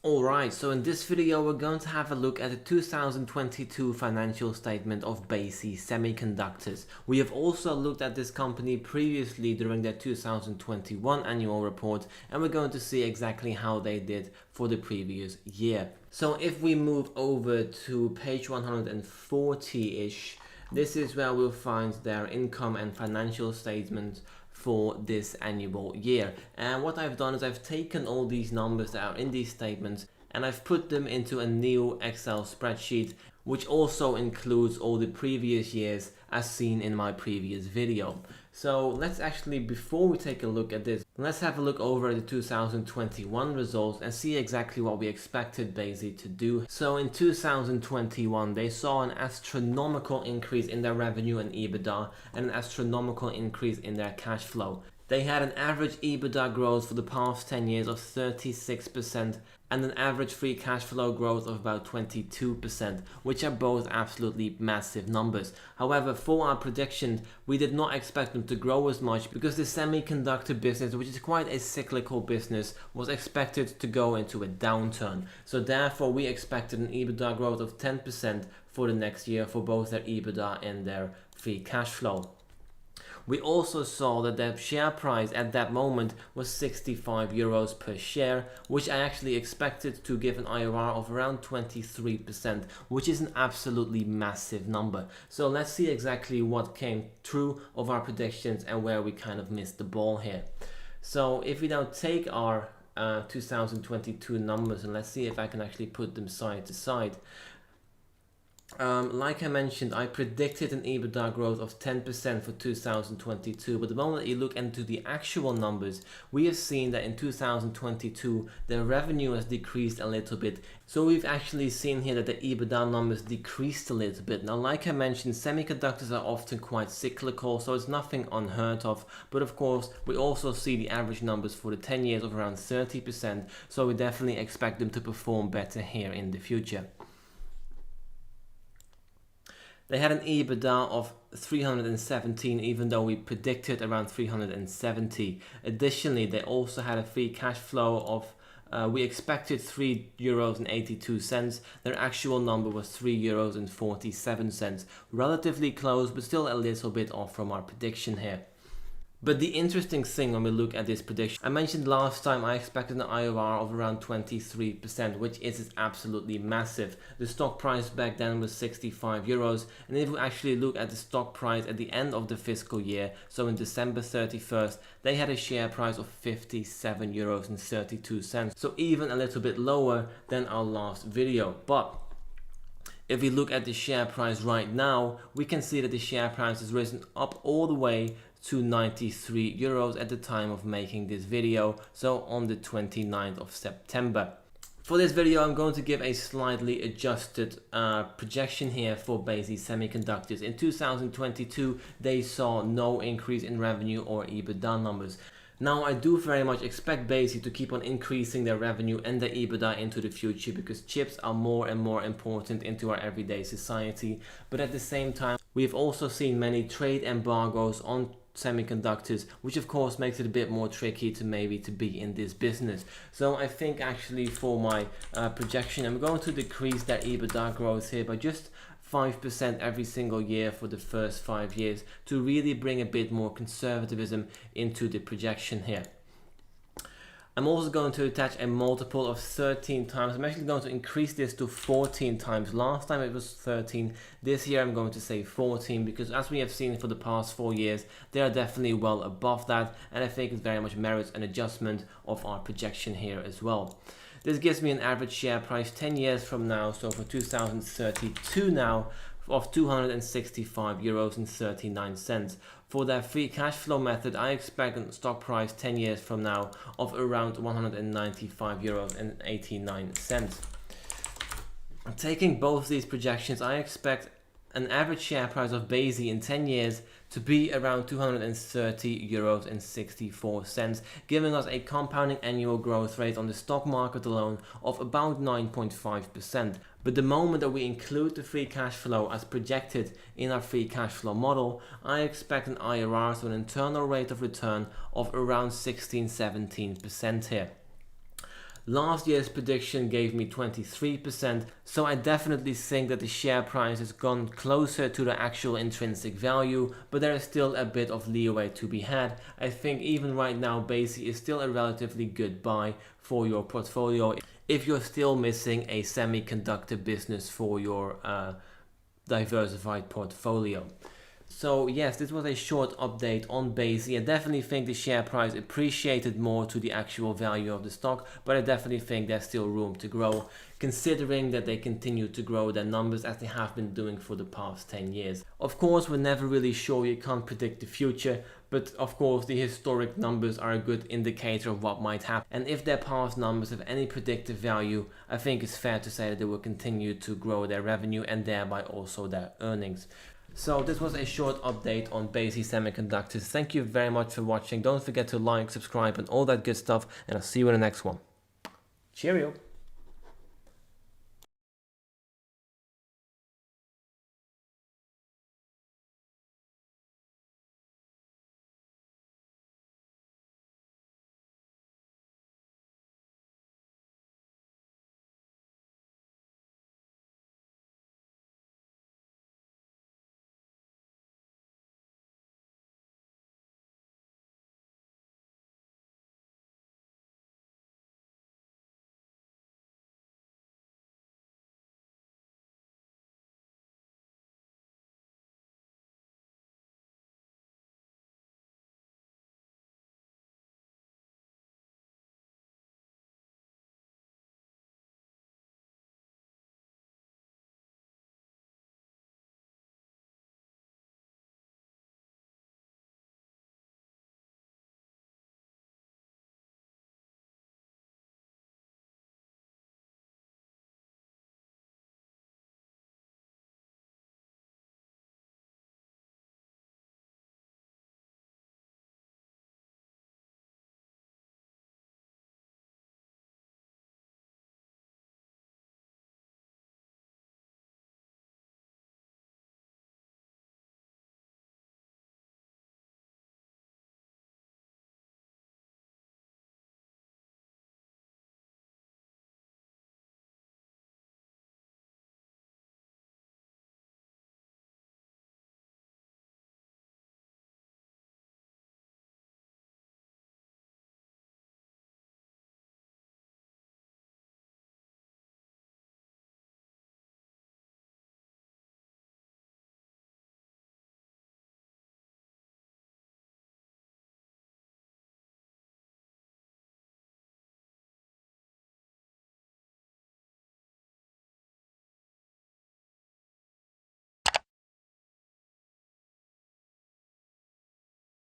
Alright, so in this video we're going to have a look at the 2022 financial statement of Besi Semiconductors. We have also looked at this company previously during their 2021 annual report, and we're going to see exactly how they did for the previous year. So if we move over to page 140-ish, this is where we'll find their income and financial statement for this annual year. And what I've done is I've taken all these numbers that are in these statements and I've put them into a new Excel spreadsheet, which also includes all the previous years as seen in my previous video. So let's actually, before we take a look at this, let's have a look over the 2021 results and see exactly what we expected Besi to do. So in 2021, they saw an astronomical increase in their revenue and EBITDA and an astronomical increase in their cash flow. They had an average EBITDA growth for the past 10 years of 36% and an average free cash flow growth of about 22%, which are both absolutely massive numbers. However, for our predictions, we did not expect them to grow as much because the semiconductor business, which is quite a cyclical business, was expected to go into a downturn. So therefore, we expected an EBITDA growth of 10% for the next year for both their EBITDA and their free cash flow. We also saw that their share price at that moment was 65 euros per share, which I actually expected to give an IRR of around 23%, which is an absolutely massive number. So let's see exactly what came true of our predictions and where we kind of missed the ball here. So if we now take our 2022 numbers and let's see if I can actually put them side to side. Like I mentioned, I predicted an EBITDA growth of 10% for 2022, but the moment that you look into the actual numbers, we have seen that in 2022, their revenue has decreased a little bit. So we've actually seen here that the EBITDA numbers decreased a little bit. Now, like I mentioned, semiconductors are often quite cyclical, so it's nothing unheard of. But of course, we also see the average numbers for the 10 years of around 30%, so we definitely expect them to perform better here in the future. They had an EBITDA of 317, even though we predicted around 370. Additionally, they also had a free cash flow of, we expected €3.82. Their actual number was €3.47. Relatively close, but still a little bit off from our prediction here. But the interesting thing when we look at this prediction, I mentioned last time I expected an IRR of around 23%, which is absolutely massive. The stock price back then was 65 euros, and if we actually look at the stock price at the end of the fiscal year, so in December 31st, they had a share price of 57 euros and 32 cents, so even a little bit lower than our last video. But if we look at the share price right now, we can see that the share price has risen up all the way to 93 euros at the time of making this video, so on the 29th of September. For this video, I'm going to give a slightly adjusted projection here for Besi Semiconductors. In 2022, they saw no increase in revenue or EBITDA numbers. Now, I do very much expect Besi to keep on increasing their revenue and their EBITDA into the future because chips are more and more important into our everyday society. But at the same time, we've also seen many trade embargoes on semiconductors, which of course makes it a bit more tricky to be in this business. So I think actually for my projection, I'm going to decrease that EBITDA growth here by just 5% every single year for the first 5 years to really bring a bit more conservatism into the projection here. I'm also going to attach a multiple of 13 times. I'm actually going to increase this to 14 times. Last time it was 13. This year I'm going to say 14 because as we have seen for the past 4 years, they are definitely well above that. And I think it very much merits an adjustment of our projection here as well. This gives me an average share price 10 years from now, so for 2032 now, of 265 euros and 39 cents. For their free cash flow method, I expect a stock price 10 years from now of around 195 euros and 89 cents. Taking both these projections, I expect an average share price of Besi in 10 years to be around 230 euros and 64 cents, giving us a compounding annual growth rate on the stock market alone of about 9.5%. But the moment that we include the free cash flow as projected in our free cash flow model, I expect an IRR, so an internal rate of return, of around 16-17% here. Last year's prediction gave me 23%, so I definitely think that the share price has gone closer to the actual intrinsic value, but there is still a bit of leeway to be had. I think even right now Besi is still a relatively good buy for your portfolio if you're still missing a semiconductor business for your diversified portfolio. So yes, this was a short update on Besi. I definitely think the share price appreciated more to the actual value of the stock, but I definitely think there's still room to grow, considering that they continue to grow their numbers as they have been doing for the past 10 years. Of course, we're never really sure, you can't predict the future, but of course the historic numbers are a good indicator of what might happen. And if their past numbers have any predictive value, I think it's fair to say that they will continue to grow their revenue and thereby also their earnings. So this was a short update on Besi Semiconductors. Thank you very much for watching. Don't forget to like, subscribe and all that good stuff, and I'll see you in the next one. Cheerio!